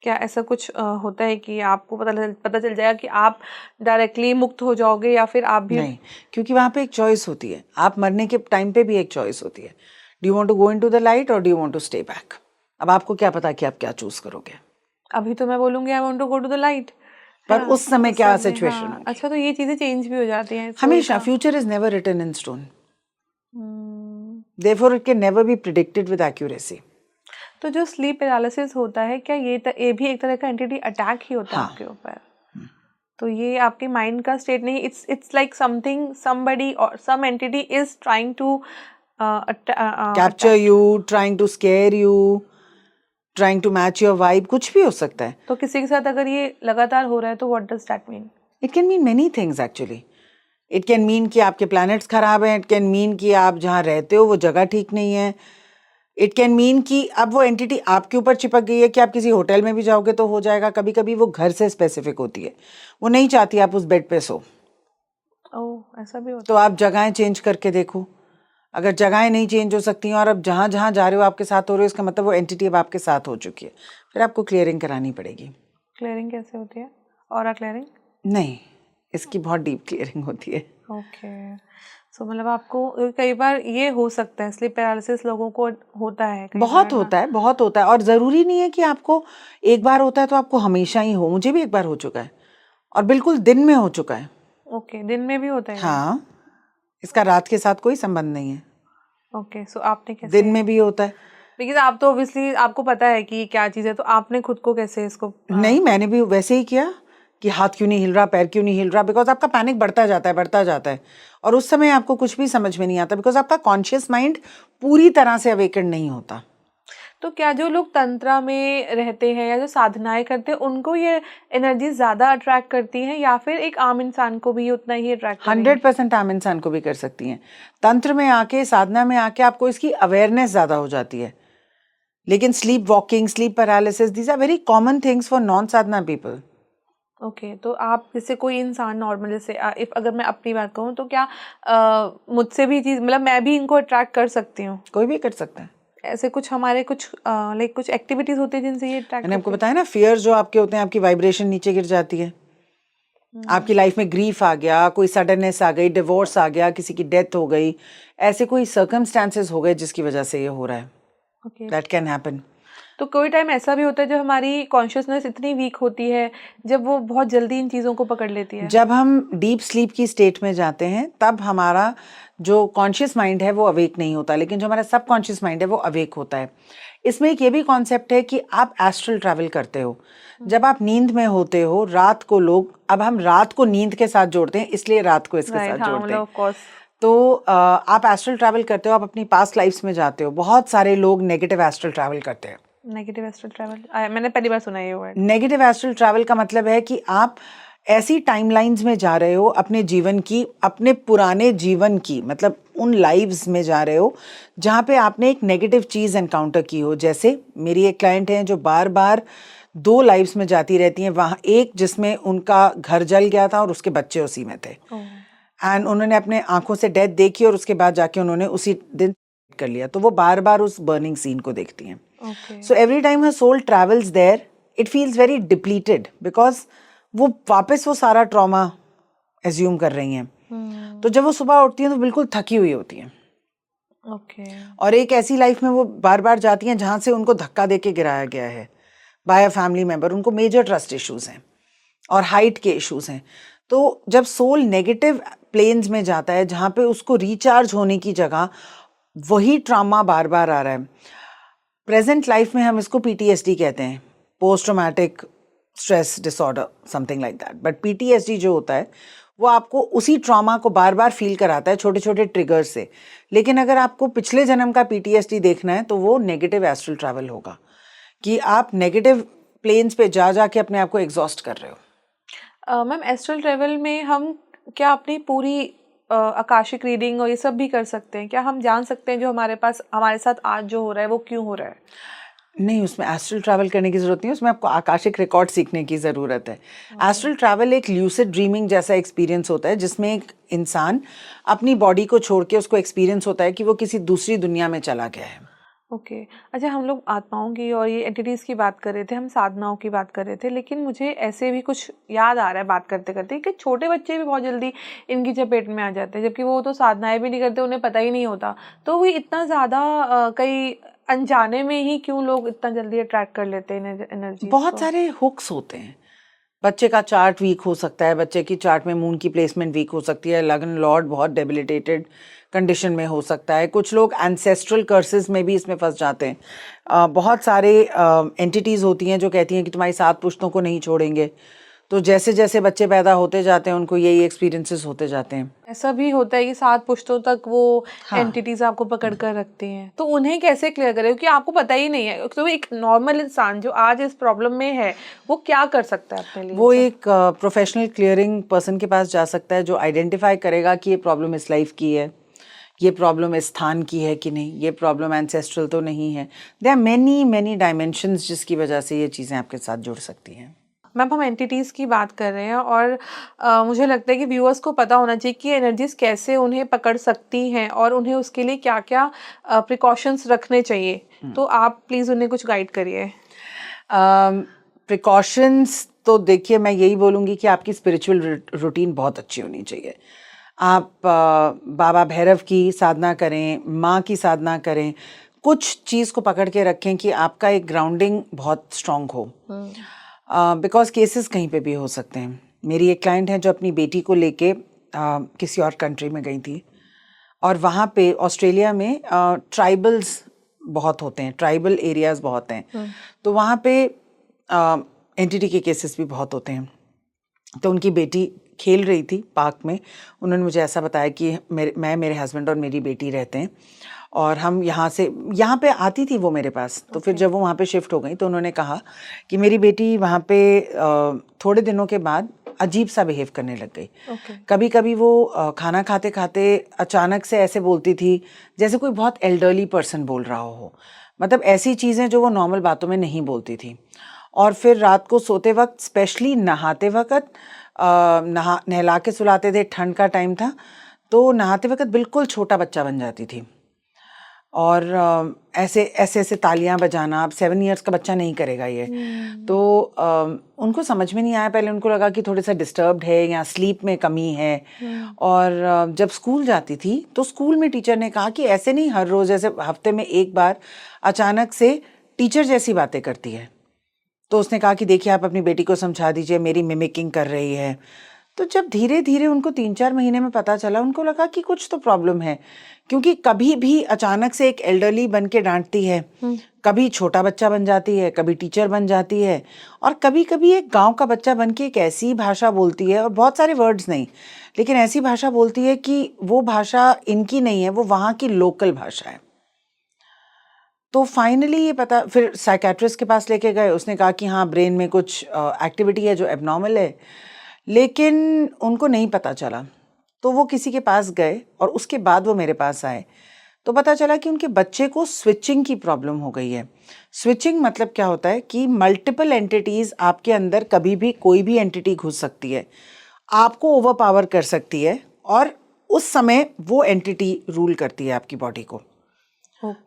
क्या ऐसा कुछ होता है कि आपको पता चल जाएगा कि आप डायरेक्टली मुक्त हो जाओगे, या फिर आप भी? नहीं, क्योंकि वहाँ पे एक चॉइस होती है। आप मरने के टाइम पे भी एक चॉइस होती है, do you want to go into the light और do you want to stay back. अब आपको क्या पता कि आप क्या चूज करोगे। अभी तो मैं बोलूँगी I want to go to the light, पर उस समय क्या सिचुएशन होगी। अच्छा, तो ये चीज़ें चेंज भी हो जाती हैं हमेशा। Future is never written in stone, therefore it can never be predicted with accuracy. तो जो स्लीप पैरालिसिस होता है, क्या ये भी एक तरह का एंटिटी अटैक ही होता है आपके ऊपर? तो ये आपके माइंड का स्टेट नहीं, इट्स लाइक समथिंग, समबडी और some entity is trying to capture you, trying to scare you, trying to match your vibe, कुछ भी हो सकता है। तो किसी के साथ अगर ये लगातार हो रहा है तो what does that mean? It can mean many things actually. It can mean कि आपके प्लैनेट्स खराब हैं, इट कैन मीन कि आप जहाँ रहते हो वो जगह ठीक नहीं है, इट कैन मीन कि अब वो एंटिटी आपके ऊपर चिपक गई है कि आप किसी होटल में भी जाओगे तो हो जाएगा। कभी कभी वो घर से स्पेसिफिक होती है, वो नहीं चाहती आप उस बेड पे सो। ओह, ऐसा भी होता है। तो आप जगहें चेंज करके देखो। अगर जगहें नहीं चेंज हो सकती हैं और अब जहाँ जहाँ जा रहे हो आपके साथ हो रहे हो, इसका मतलब वो एंटिटी अब आपके साथ हो चुकी है, फिर आपको क्लियरिंग करानी पड़ेगी। क्लियरिंग कैसे होती है? Aura clearing? नहीं, इसकी बहुत डीप क्लियरिंग होती है। ओके, सो मतलब आपको कई बार ये हो सकता है, स्लीप पैरालिसिस लोगों को होता है, बहुत होता है, बहुत होता है। और ज़रूरी नहीं है कि आपको एक बार होता है तो आपको हमेशा ही हो। मुझे भी एक बार हो चुका है, और बिल्कुल दिन में हो चुका है। ओके, दिन में भी होता है? हाँ, इसका रात के साथ कोई संबंध नहीं है। ओके, सो आपने कैसे? दिन में भी होता है। लेकिन आप तो ऑब्वियसली आपको पता है कि क्या चीज़ है, तो आपने खुद को कैसे इसको? नहीं, मैंने भी वैसे ही किया कि हाथ क्यों नहीं हिल रहा, पैर क्यों नहीं हिल रहा, बिकॉज आपका पैनिक बढ़ता जाता है और उस समय आपको कुछ भी समझ में नहीं आता, बिकॉज आपका कॉन्शियस माइंड पूरी तरह से अवेकन नहीं होता। तो क्या जो लोग तंत्रा में रहते हैं या जो साधनाएं करते हैं उनको ये एनर्जी ज़्यादा अट्रैक्ट करती हैं या फिर एक आम इंसान को भी उतना ही अट्रैक्ट करेंगी? 100% आम इंसान को भी कर सकती हैं। तंत्र में आके, साधना में आके आपको इसकी अवेयरनेस ज़्यादा हो जाती है। लेकिन sleep walking, sleep paralysis, these are very common things for non sadhana people. Okay, तो आप जैसे कोई इंसान नॉर्मल, जैसे इफ अगर मैं अपनी बात कहूँ तो क्या मुझसे भी चीज़, मतलब मैं भी इनको अट्रैक्ट कर सकती हूँ? कोई भी कर सकता है। ऐसे कुछ हमारे कुछ लाइक कुछ एक्टिविटीज होती है जिनसे ये अट्रैक्ट मैंने आपको बताया ना, फियर जो आपके होते हैं, आपकी वाइब्रेशन नीचे गिर जाती है। आपकी लाइफ में ग्रीफ आ गया, कोई सडननेस आ गई, डिवोर्स आ गया, किसी की डेथ हो गई, ऐसे कोई सर्कमस्टांसेस हो गए जिसकी वजह से ये हो रहा है। Okay, that can happen. तो कोई टाइम ऐसा भी होता है जब हमारी कॉन्शियसनेस इतनी वीक होती है, जब वो बहुत जल्दी इन चीज़ों को पकड़ लेती है? जब हम डीप स्लीप की स्टेट में जाते हैं तब हमारा जो कॉन्शियस माइंड है वो अवेक नहीं होता, लेकिन जो हमारा सब कॉन्शियस माइंड है वो अवेक होता है। इसमें एक ये भी कॉन्सेप्ट है कि आप एस्ट्रल ट्रैवल करते हो। जब आप नींद में होते हो रात को, लोग, अब हम रात को नींद के साथ जोड़ते हैं इसलिए रात को इसके राइट, साथ हाँ, जोड़ते मतलब हैं। Of course. तो आप एस्ट्रल ट्रैवल करते हो, आप अपनी पास्ट लाइफ्स में जाते हो। बहुत सारे लोग नेगेटिव एस्ट्रल ट्रैवल करते हैं। नेगेटिव एस्ट्रल ट्रैवल, मैंने पहली बार सुना है ये वर्ड। नेगेटिव एस्ट्रल ट्रैवल का मतलब है कि आप ऐसी टाइमलाइंस में जा रहे हो अपने जीवन की, अपने पुराने जीवन की, मतलब उन लाइव्स में जा रहे हो जहाँ पे आपने एक नेगेटिव चीज़ एनकाउंटर की हो। जैसे मेरी एक क्लाइंट है जो बार बार 2 लाइव्स में जाती रहती हैं। वहाँ एक जिसमें उनका घर जल गया था और उसके बच्चे उसी में थे, एंड उन्होंने अपने आंखों से डेथ देखी और उसके बाद जाके उन्होंने उसी दिन कर लिया। तो वो बार बार उस बर्निंग सीन को देखती हैं। So every time her soul travels there, it feels very depleted because वो वापस वो सारा ट्रॉमा एज्यूम कर रही हैं। तो जब वो सुबह उठती हैं तो बिल्कुल थकी हुई होती हैं। ओके, और एक ऐसी लाइफ में वो बार बार जाती हैं जहाँ से उनको धक्का दे के गिराया गया है बाय अ फैमिली मेंबर। उनको मेजर ट्रस्ट इश्यूज हैं और हाइट के इश्यूज हैं। तो जब सोल नेगेटिव प्लेन्स में जाता है जहाँ पे उसको रिचार्ज होने की जगह वही ट्रॉमा बार बार आ रहा है। प्रेजेंट लाइफ में हम इसको PTSD कहते हैं, post traumatic stress disorder, something like that. But PTSD जो होता है वो आपको उसी ट्रॉमा को बार बार फील कराता है छोटे छोटे ट्रिगर से। लेकिन अगर आपको पिछले जन्म का PTSD देखना है तो वो नेगेटिव एस्ट्रल ट्रैवल होगा, कि आप नेगेटिव प्लेन्स पे जा जाके अपने आप को एग्जॉस्ट कर रहे हो। मैम, एस्ट्रल ट्रेवल में हम क्या अपनी पूरी आकाशिक रीडिंग और ये सब भी कर सकते हैं? क्या हम जान सकते हैं जो हमारे पास हमारे साथ आज जो हो रहा है वो क्यों हो रहा है? नहीं, उसमें एस्ट्रल ट्रैवल करने की ज़रूरत नहीं है, उसमें आपको आकाशिक रिकॉर्ड सीखने की ज़रूरत है। एस्ट्रल ट्रैवल एक ल्यूसिड ड्रीमिंग जैसा एक्सपीरियंस होता है जिसमें एक इंसान अपनी बॉडी को छोड़ के, उसको एक्सपीरियंस होता है कि वो किसी दूसरी दुनिया में चला गया है। ओके, अच्छा, हम लोग आत्माओं की और ये एंटिटीज़ की बात कर रहे थे, हम साधनाओं की बात कर रहे थे, लेकिन मुझे ऐसे भी कुछ याद आ रहा है बात करते करते कि छोटे बच्चे भी बहुत जल्दी इनकी चपेट में आ जाते हैं, जबकि वो तो साधनाएं भी नहीं करते, उन्हें पता ही नहीं होता। तो वो इतना ज़्यादा कई अनजाने में ही क्यों लोग इतना जल्दी अट्रैक्ट कर लेते हैं एनर्जी? बहुत सारे हुक्स होते हैं। बच्चे का चार्ट वीक हो सकता है, बच्चे की चार्ट में मून की प्लेसमेंट वीक हो सकती है, लग्न लॉर्ड बहुत डेबिलिटेटेड कंडीशन में हो सकता है। कुछ लोग एंसेस्ट्रल कर्सेस में भी इसमें फंस जाते हैं। बहुत सारे एंटिटीज़ होती हैं जो कहती हैं कि तुम्हारी 7 पुश्तों को नहीं छोड़ेंगे। तो जैसे जैसे बच्चे पैदा होते जाते हैं उनको यही एक्सपीरियंसेस होते जाते हैं। ऐसा भी होता है कि 7 पुश्तों तक वो हाँ। एंटिटीज आपको पकड़ कर रखती हैं, तो उन्हें कैसे क्लियर करें? क्योंकि आपको पता ही नहीं है, तो एक नॉर्मल इंसान जो आज इस प्रॉब्लम में है वो क्या कर सकता है अपने लिए? वो एक प्रोफेशनल क्लियरिंग पर्सन के पास जा सकता है जो आइडेंटिफाई करेगा कि ये प्रॉब्लम इस लाइफ की है, ये प्रॉब्लम इस स्थान की है कि नहीं, ये प्रॉब्लम एंसेस्ट्रल तो नहीं है। There are many many dimensions जिसकी वजह से ये चीज़ें आपके साथ जुड़ सकती हैं। मैम, हम एंटिटीज़ की बात कर रहे हैं और मुझे लगता है कि व्यूअर्स को पता होना चाहिए कि एनर्जीज कैसे उन्हें पकड़ सकती हैं और उन्हें उसके लिए क्या क्या प्रिकॉशंस रखने चाहिए। तो आप प्लीज़ उन्हें कुछ गाइड करिए। प्रिकॉशंस तो देखिए, मैं यही बोलूँगी कि आपकी स्पिरिचुअल रूटीन बहुत अच्छी होनी चाहिए। आप बाबा भैरव की साधना करें, माँ की साधना करें, कुछ चीज़ को पकड़ के रखें कि आपका एक ग्राउंडिंग बहुत स्ट्रॉन्ग हो। बिकॉज केसेस कहीं पे भी हो सकते हैं। मेरी एक क्लाइंट है जो अपनी बेटी को लेके किसी और कंट्री में गई थी और वहाँ पे ऑस्ट्रेलिया में ट्राइबल्स बहुत होते हैं, ट्राइबल एरियाज बहुत हैं। तो वहाँ पे एंटिटी के केसेस भी बहुत होते हैं। तो उनकी बेटी खेल रही थी पार्क में, उन्होंने मुझे ऐसा बताया कि मैं, मेरे हस्बैंड और मेरी बेटी रहते हैं और हम यहाँ पे आती थी वो मेरे पास। तो फिर जब वो वहाँ पे शिफ्ट हो गई तो उन्होंने कहा कि मेरी बेटी वहाँ पे थोड़े दिनों के बाद अजीब सा बिहेव करने लग गई। कभी कभी वो खाना खाते खाते अचानक से ऐसे बोलती थी जैसे कोई बहुत एल्डरली पर्सन बोल रहा हो, मतलब ऐसी चीज़ें जो वो नॉर्मल बातों में नहीं बोलती थी। और फिर रात को सोते वक्त, स्पेशली नहाते वक्त, नहला के सुलाते थे, ठंड का टाइम था, तो नहाते वक्त बिल्कुल छोटा बच्चा बन जाती थी। और ऐसे ऐसे ऐसे तालियां बजाना, अब 7 इयर्स का बच्चा नहीं करेगा ये। तो उनको समझ में नहीं आया, पहले उनको लगा कि थोड़ा सा डिस्टर्ब्ड है या स्लीप में कमी है। और जब स्कूल जाती थी तो स्कूल में टीचर ने कहा कि ऐसे नहीं हर रोज़, ऐसे हफ्ते में एक बार अचानक से टीचर जैसी बातें करती है। तो उसने कहा कि देखिए आप अपनी बेटी को समझा दीजिए, मेरी मिमिकिंग कर रही है। तो जब धीरे धीरे उनको 3-4 महीने में पता चला, उनको लगा कि कुछ तो प्रॉब्लम है, क्योंकि कभी भी अचानक से एक एल्डरली बन के डांटती है, कभी छोटा बच्चा बन जाती है, कभी टीचर बन जाती है, और कभी कभी एक गांव का बच्चा बन के एक ऐसी भाषा बोलती है, और बहुत सारे वर्ड्स नहीं लेकिन ऐसी भाषा बोलती है कि वो भाषा इनकी नहीं है, वो वहाँ की लोकल भाषा है। तो फाइनली ये पता, फिर साइकेट्रिस्ट के पास लेके गए, उसने कहा कि हाँ ब्रेन में कुछ एक्टिविटी है जो एबनॉर्मल है, लेकिन उनको नहीं पता चला। तो वो किसी के पास गए और उसके बाद वो मेरे पास आए, तो पता चला कि उनके बच्चे को स्विचिंग की प्रॉब्लम हो गई है। स्विचिंग मतलब क्या होता है कि मल्टीपल एंटिटीज़ आपके अंदर, कभी भी कोई भी एंटिटी घुस सकती है, आपको ओवरपावर कर सकती है, और उस समय वो एंटिटी रूल करती है आपकी बॉडी को।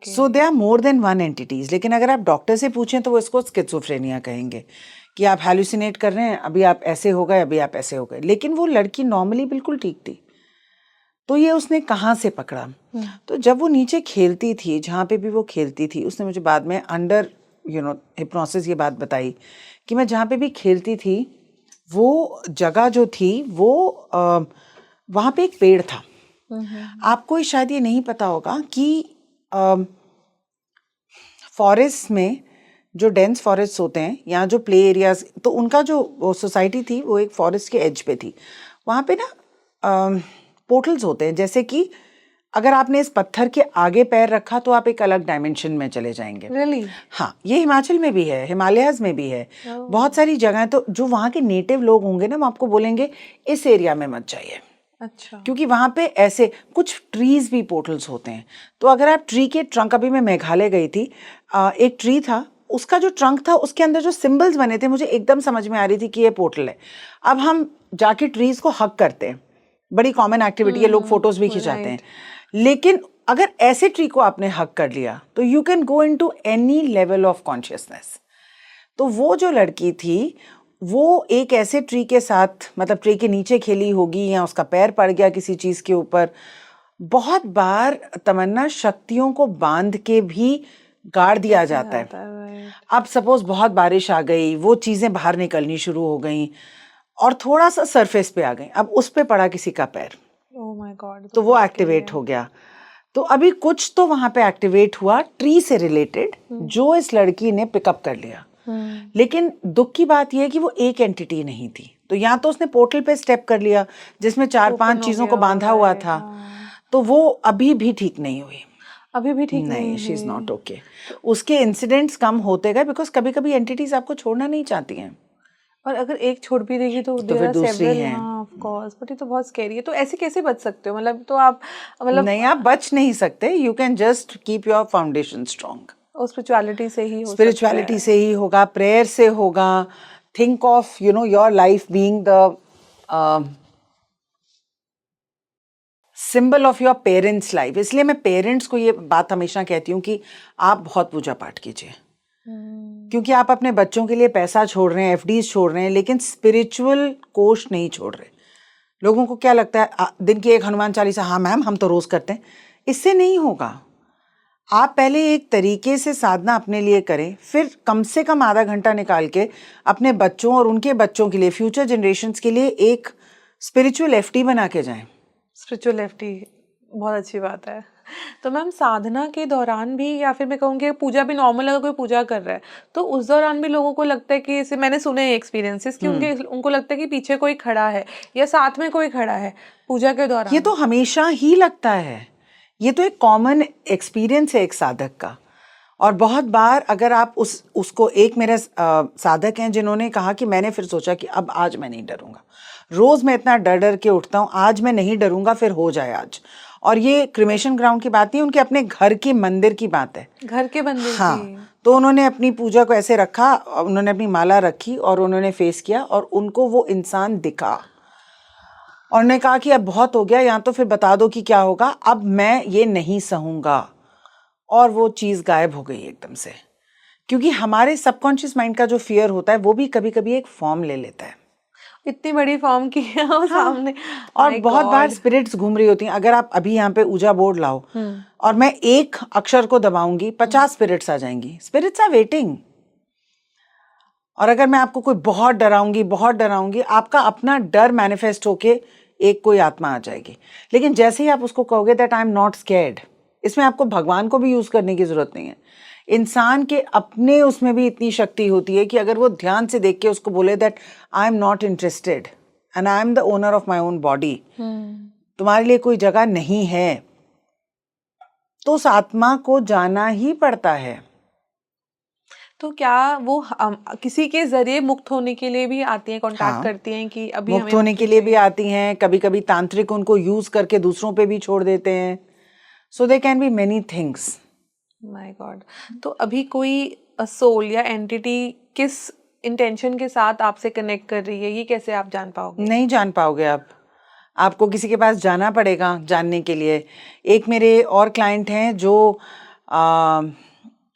So they are more than one entities. लेकिन अगर आप डॉक्टर से पूछें तो वो इसको स्किज़ोफ्रेनिया कहेंगे कि आप हैलुसिनेट कर रहे हैं, अभी आप ऐसे हो गए, अभी आप ऐसे हो गए। लेकिन वो लड़की नॉर्मली बिल्कुल ठीक थी। तो ये उसने कहाँ से पकड़ा? तो जब वो नीचे खेलती थी, जहाँ पे भी वो खेलती थी, उसने मुझे बाद में अंडर हिप्नोसिस ये बात बताई कि मैं जहाँ पे भी खेलती थी, वो जगह जो थी वो वहाँ पे एक पेड़ था। आपको शायद ये नहीं पता होगा कि फॉरेस्ट में जो डेंस फॉरेस्ट होते हैं या जो प्ले एरियाज, तो उनका जो सोसाइटी थी वो एक फॉरेस्ट के एज पे थी। वहाँ पे ना पोर्टल्स होते हैं, जैसे कि अगर आपने इस पत्थर के आगे पैर रखा तो आप एक अलग डायमेंशन में चले जाएंगे। Really? हाँ, ये हिमाचल में भी है, हिमालयाज में भी है, बहुत सारी जगह। तो जो वहाँ के नेटिव लोग होंगे ना, वो आपको बोलेंगे इस एरिया में मत जाइए। अच्छा। क्योंकि वहाँ पे ऐसे कुछ ट्रीज भी पोर्टल्स होते हैं। तो अगर आप ट्री के ट्रंक, अभी मैं मेघालय गई थी, एक ट्री था, उसका जो ट्रंक था उसके अंदर जो सिंबल्स बने थे, मुझे एकदम समझ में आ रही थी कि ये पोर्टल है। अब हम जाके ट्रीज को हग करते हैं, बड़ी कॉमन एक्टिविटी है, लोग फोटोज भी खिंचाते हैं। लेकिन अगर ऐसे ट्री को आपने हग कर लिया तो you can go into any level of consciousness. तो वो जो लड़की थी वो एक ऐसे ट्री के साथ, मतलब ट्री के नीचे खेली होगी या उसका पैर पड़ गया किसी चीज़ के ऊपर। बहुत बार तमन्ना, शक्तियों को बांध के भी गाड़ दिया जाता है। अब सपोज बहुत बारिश आ गई, वो चीज़ें बाहर निकलनी शुरू हो गई और थोड़ा सा सरफेस पे आ गई, अब उस पे पड़ा किसी का पैर, ओह माय गॉड, तो वो एक्टिवेट हो गया। तो अभी कुछ तो वहाँ पे एक्टिवेट हुआ ट्री से रिलेटेड, जो इस लड़की ने पिकअप कर लिया। लेकिन दुख की बात यह है कि वो एक एंटिटी नहीं थी। तो या तो उसने पोर्टल पे स्टेप कर लिया जिसमें 4-5 चीजों को बांधा हुआ था, तो वो अभी भी ठीक नहीं हुई। अभी भी ठीक नहीं, शी इज नॉट ओके। उसके इंसिडेंट्स कम होते गए, बिकॉज कभी कभी एंटिटीज आपको छोड़ना नहीं चाहती हैं। और अगर एक छोड़ भी देगी तो फिर दूसरी हैं। हाँ ऑफ कोर्स, बट ये तो बहुत स्कैरी है। तो ऐसे कैसे बच सकते हो? मतलब तो आप, मतलब नहीं, आप बच नहीं सकते। You can just keep your foundation strong. Spirituality से ही हो, स्पिरिचुअलिटी से ही होगा, प्रेयर से होगा। Think of your life being the symbol of your parents life. इसलिए मैं पेरेंट्स को ये बात हमेशा कहती हूँ कि आप बहुत पूजा पाठ कीजिए, क्योंकि आप अपने बच्चों के लिए पैसा छोड़ रहे हैं, एफडीज छोड़ रहे हैं, लेकिन स्पिरिचुअल कोष नहीं छोड़ रहे। लोगों को क्या लगता है, दिन की एक हनुमान चालीसा, हाँ मैम हम तो रोज करते हैं, इससे नहीं होगा। आप पहले एक तरीके से साधना अपने लिए करें, फिर कम से कम आधा घंटा निकाल के अपने बच्चों और उनके बच्चों के लिए, फ्यूचर जनरेशन्स के लिए एक स्पिरिचुअल एफडी बना के जाएं। स्पिरिचुअल एफडी बहुत अच्छी बात है। तो मैम साधना के दौरान भी, या फिर मैं कहूँगी पूजा भी, नॉर्मल अगर कोई पूजा कर रहा है तो उस दौरान भी लोगों को लगता है कि, जैसे मैंने सुने एक्सपीरियंसेस कि उनको लगता है कि पीछे कोई खड़ा है या साथ में कोई खड़ा है पूजा के दौरान। ये तो हमेशा ही लगता है, ये तो एक कॉमन एक्सपीरियंस है एक साधक का। और बहुत बार अगर आप उसको, एक मेरे साधक हैं जिन्होंने कहा कि मैंने फिर सोचा कि अब आज मैं नहीं डरूंगा, रोज मैं इतना डर डर के उठता हूँ, आज मैं नहीं डरूंगा, फिर हो जाए आज। और ये क्रिमेशन ग्राउंड की बात नहीं, उनके अपने घर के मंदिर की बात है। घर के मंदिर हाँ, की। तो उन्होंने अपनी पूजा को ऐसे रखा, उन्होंने अपनी माला रखी और उन्होंने फेस किया और उनको वो इंसान दिखा और उन्होंने कहा कि अब बहुत हो गया, या तो फिर बता दो कि क्या होगा, अब मैं ये नहीं सहूंगा। और वो चीज़ गायब हो गई एकदम से। क्योंकि हमारे सबकॉन्शियस माइंड का जो फियर होता है वो भी कभी कभी एक फॉर्म ले लेता है। इतनी बड़ी फॉर्म की है वो सामने। और My बहुत बार God। स्पिरिट्स घूम रही होती हैं। अगर आप अभी यहाँ पे ऊजा बोर्ड लाओ और मैं एक अक्षर को दबाऊंगी, 50 स्पिरिट्स आ जाएंगी। Spirits are waiting. और अगर मैं आपको कोई बहुत डराऊंगी, आपका अपना डर मैनिफेस्ट होके एक कोई आत्मा आ जाएगी। लेकिन जैसे ही आप उसको कहोगे that I am not scared, इसमें आपको भगवान को भी यूज करने की जरूरत नहीं है। इंसान के अपने उसमें भी इतनी शक्ति होती है कि अगर वो ध्यान से देख के उसको बोले that I am not interested and I am the owner of my own body, तुम्हारे लिए कोई जगह नहीं है, तो उस आत्मा को जाना ही पड़ता है। तो क्या वो किसी के जरिए मुक्त होने के लिए भी आती हैं, कांटेक्ट हाँ, करती हैं कि अभी मुक्त हमें होने के लिए भी आती हैं। कभी कभी तांत्रिक उनको यूज करके दूसरों पे भी छोड़ देते हैं। So they can be many things. My god. तो अभी कोई सोल या एंटिटी किस इंटेंशन के साथ आपसे कनेक्ट कर रही है, ये कैसे आप जान पाओगे? नहीं जान पाओगे आप, आपको किसी के पास जाना पड़ेगा जानने के लिए। एक मेरे और क्लाइंट हैं जो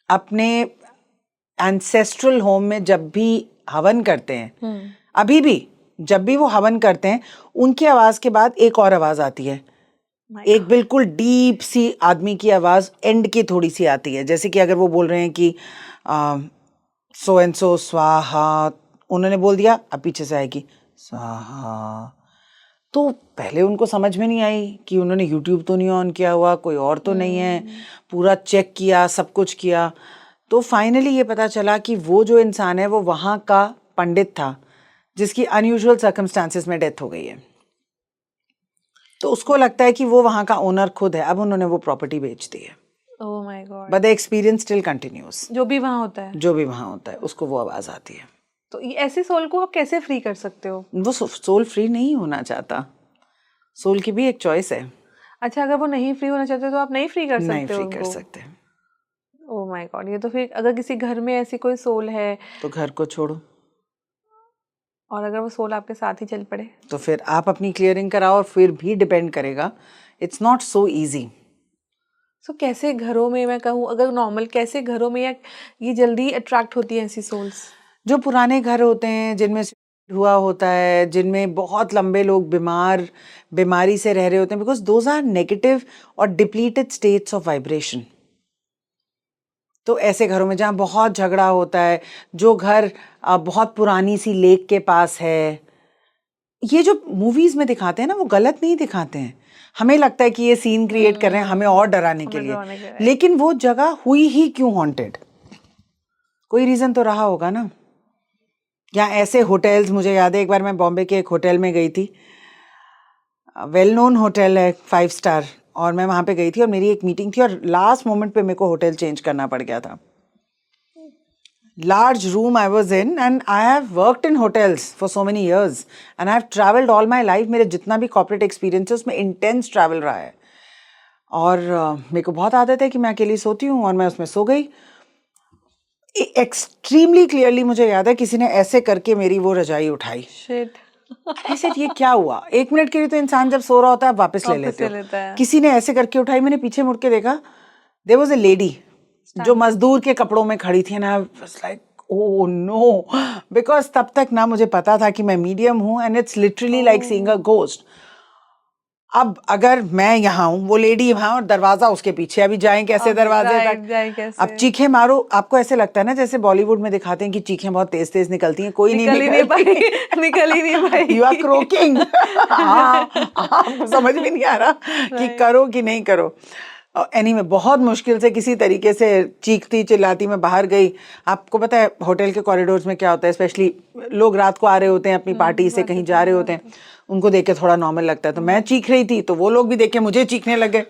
अपने एंसेस्ट्रल होम में जब भी हवन करते हैं, अभी भी जब भी वो हवन करते हैं, उनकी आवाज के बाद एक और आवाज आती है। एक बिल्कुल डीप सी आदमी की आवाज एंड की थोड़ी सी आती है। जैसे कि अगर वो बोल रहे हैं कि सो एंड सो स्वाहा, उन्होंने बोल दिया, अब पीछे से आएगी स्वाहा। तो पहले उनको समझ में नहीं आई कि उन्होंने यूट्यूब तो नहीं ऑन किया हुआ, कोई और तो नहीं है। पूरा चेक किया, सब कुछ किया, तो फाइनली ये पता चला कि वो जो इंसान है वो वहाँ का पंडित था जिसकी अनयूजुअल सर्कमस्टांसेस में डेथ हो गई है। तो उसको लगता है कि वो वहाँ का ओनर खुद है। अब उन्होंने वो प्रॉपर्टी बेच दी है। ओह my God. But the experience still continuous. जो भी वहाँ होता है, जो भी वहाँ होता है उसको वो आवाज आती है। तो ये ऐसे सोल को आप कैसे फ्री कर सकते हो? वो सोल फ्री नहीं होना चाहता। सोल की भी एक चॉइस है। अच्छा, अगर वो नहीं फ्री होना चाहते तो आप नहीं फ्री कर सकते? नहीं फ्री उनको कर सकते। ओह माय गॉड। ये तो फिर अगर किसी घर में ऐसी कोई सोल है तो घर को छोड़ो, और अगर वो सोल आपके साथ ही चल पड़े तो फिर आप अपनी क्लियरिंग कराओ और फिर भी डिपेंड करेगा। It's not so easy. So कैसे घरों में, मैं कहूँ अगर नॉर्मल, कैसे घरों में या ये जल्दी अट्रैक्ट होती है ऐसी सोल्स? जो पुराने घर होते हैं जिनमें हुआ होता है, जिनमें बहुत लंबे लोग बीमारी से रह रहे होते हैं, बिकॉज दोज आर नेगेटिव और डिप्लीटेड स्टेट्स ऑफ वाइब्रेशन। तो ऐसे घरों में जहाँ बहुत झगड़ा होता है, जो घर बहुत पुरानी सी लेक के पास है, ये जो मूवीज में दिखाते हैं ना, वो गलत नहीं दिखाते हैं। हमें लगता है कि ये सीन क्रिएट कर रहे हैं हमें और डराने के लिए, लेकिन वो जगह हुई ही क्यों हॉन्टेड? कोई रीजन तो रहा होगा ना। या ऐसे होटल्स, मुझे याद है एक बार मैं बॉम्बे के एक होटल में गई थी, वेल नोन होटल है, 5 स्टार, और मैं वहाँ पे गई थी और मेरी एक मीटिंग थी और लास्ट मोमेंट पे मेरे को होटल चेंज करना पड़ गया था। Large room I was in and I have worked in hotels for so many years and I have traveled all my life. मेरे जितना भी corporate experience है उसमें intense travel रहा है और मेरे को बहुत आदत है कि मैं अकेली सोती हूँ और मैं उसमें सो गई। एक्सट्रीमली क्लियरली मुझे याद है किसी ने ऐसे करके मेरी वो रजाई उठाई। शिट। ऐसे ये क्या हुआ? 1 मिनट के लिए तो इंसान जब सो रहा होता है वापस ले लेते हो। किसी ने ऐसे करके उठाई, मैंने पीछे मुड़ के देखा, देयर वाज अ लेडी जो मजदूर के कपड़ों में खड़ी थी ना। लाइक ओह नो, बिकॉज तब तक ना मुझे पता था कि मैं मीडियम हूँ and it's literally like seeing a ghost. अब अगर मैं यहाँ हूँ, वो लेडी वहाँ और दरवाजा उसके पीछे, अभी जाएं कैसे दरवाजे तक? अब चीखें मारो, आपको ऐसे लगता है ना जैसे बॉलीवुड में दिखाते हैं कि चीखें बहुत तेज तेज निकलती हैं, कोई नहीं निकल ही नहीं पाई। You are croaking. आपको समझ में नहीं आ रहा कि करो कि नहीं करो। एनीवे बहुत मुश्किल से किसी तरीके से चीखती चिल्लाती मैं बाहर गई। आपको पता है होटल के कॉरिडोर्स में क्या होता है, स्पेशली लोग रात को आ रहे होते हैं अपनी पार्टी से कहीं जा रहे होते हैं, उनको देख के थोड़ा नॉर्मल लगता है। तो मैं चीख रही थी तो वो लोग भी देख के मुझे चीखने लगे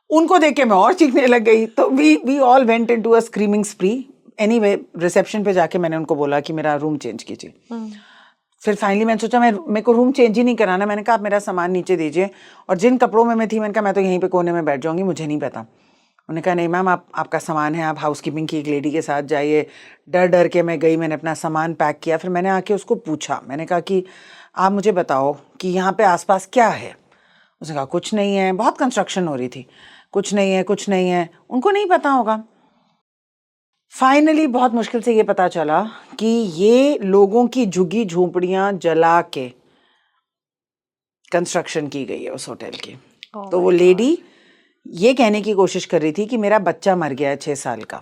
उनको देख के मैं और चीखने लग गई। तो we all went into a screaming spree. Anyway reception पे जाके मैंने उनको बोला कि मेरा रूम चेंज कीजिए। फिर फाइनली मैंने सोचा मेरे को रूम चेंज ही नहीं कराना। मैंने कहा आप मेरा सामान नीचे दीजिए, और जिन कपड़ों में मैं थी मैंने कहा मैं तो यहीं पे कोने में बैठ जाऊंगी, मुझे नहीं पता। उन्होंने कहा नहीं मैम, आपका सामान है, आप हाउसकीपिंग की एक लेडी के साथ जाइए। डर डर के मैं गई, मैंने अपना सामान पैक किया। फिर मैंने आके उसको पूछा, मैंने कहा कि आप मुझे बताओ कि यहाँ पे आसपास क्या है। उसने कहा कुछ नहीं है, बहुत कंस्ट्रक्शन हो रही थी, कुछ नहीं है कुछ नहीं है। उनको नहीं पता होगा। फाइनली बहुत मुश्किल से ये पता चला कि ये लोगों की झुग्गी झोंपड़ियां जला के कंस्ट्रक्शन की गई है उस होटल की। तो वो लेडी ये कहने की कोशिश कर रही थी कि मेरा बच्चा मर गया है 6 साल का,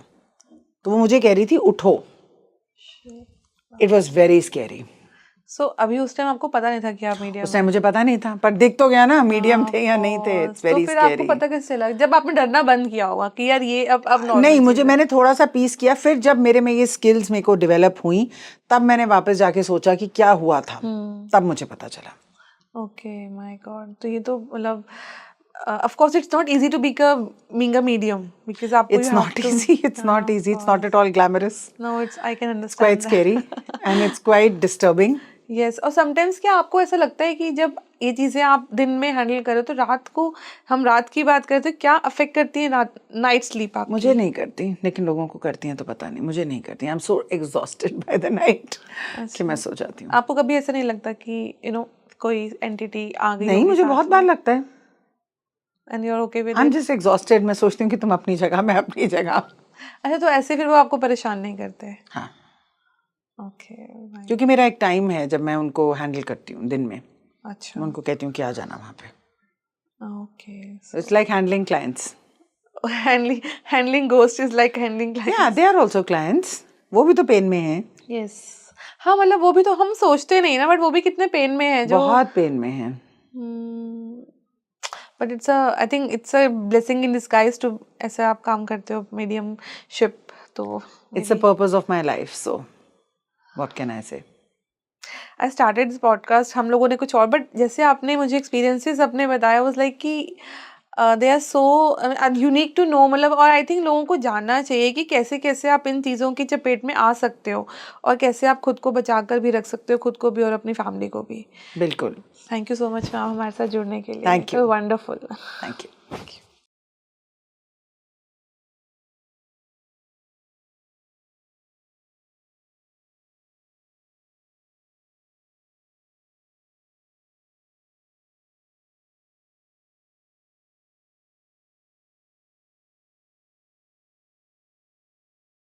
तो वो मुझे कह रही थी उठो। It was very scary. So अभी उस टाइम आपको पता नहीं था कि आप मीडियम? उस टाइम मुझे पता नहीं था, पर दिख तो गया ना मीडियम थे या नहीं थे। इट्स वेरी तो फिर आपको स्कैरी। पता कैसे चला जब आपने डरना बंद किया होगा कि यार ये अब नॉर्मल नहीं, चीज़ मुझे है? मैंने थोड़ा सा पीस किया। फिर जब मेरे में ये स्किल्स मेरे को डेवलप हुई, तब मैंने वापस जाके सोचा कि क्या हुआ था, तब मुझे पता चला। Okay my god. तो ये तो मतलब of course it's not easy to being a medium because आपको It's you have not to easy. It's not easy. It's not at all glamorous. no it's I can It's quite understand scary and it's quite disturbing. Yes. और sometimes क्या आपको ऐसा लगता है कि जब ये चीज़ें आप दिन में हैंडल करो तो रात को, हम रात की बात करते हैं, क्या अफेक्ट करती है रात नाइट स्लीप आपकी? मुझे नहीं करती, लेकिन लोगों को करती हैं तो पता नहीं। मुझे नहीं करती। I am so exhausted by the night कि मैं सो जाती हूँ। आपको कभी ऐसा नहीं लगता कि कोई एंटिटी आ गई? नहीं, मुझे बहुत बार लगता है। And you are okay with I am it? Just exhausted. मैं सोचती हूँ कि तुम अपनी जगह, मैं अपनी जगह। अच्छा, तो ऐसे फिर वो आपको परेशान नहीं करते? हाँ, ओके। क्योंकि मेरा एक टाइम है जब मैं उनको हैंडल करती हूँ दिन में। अच्छा। मैं उनको कहती हूँ कि आ जाना वहाँ पे। Okay. It's like handling clients. Handling ghost is like handling clients. या दे आर ऑल्सो क्लाइंट्स। वो भी तो पेन में हैं। यस। हाँ, मतलब वो भी तो हम सोचते नहीं ना, बट वो भी कितने पेन में है जो बहुत पेन में हैं। But it's I think it's a blessing in disguise too ऐसे आप काम करते हो मीडियमशिप। तो it's a purpose of my life, so what can I say. I started this podcast, हम लोगों ने कुछ और, बट जैसे आपने मुझे एक्सपीरियंसेस अपने बताया, वाज लाइक कि they are so unique to know. मतलब, और आई थिंक लोगों को जानना चाहिए कि कैसे कैसे आप इन चीज़ों की चपेट में आ सकते हो और कैसे आप खुद को बचा कर भी रख सकते हो, खुद को भी और अपनी फैमिली को भी। बिल्कुल। Thank you so much ma'am हमारे साथ जुड़ने के लिए। Thank you. Wonderful. Thank you.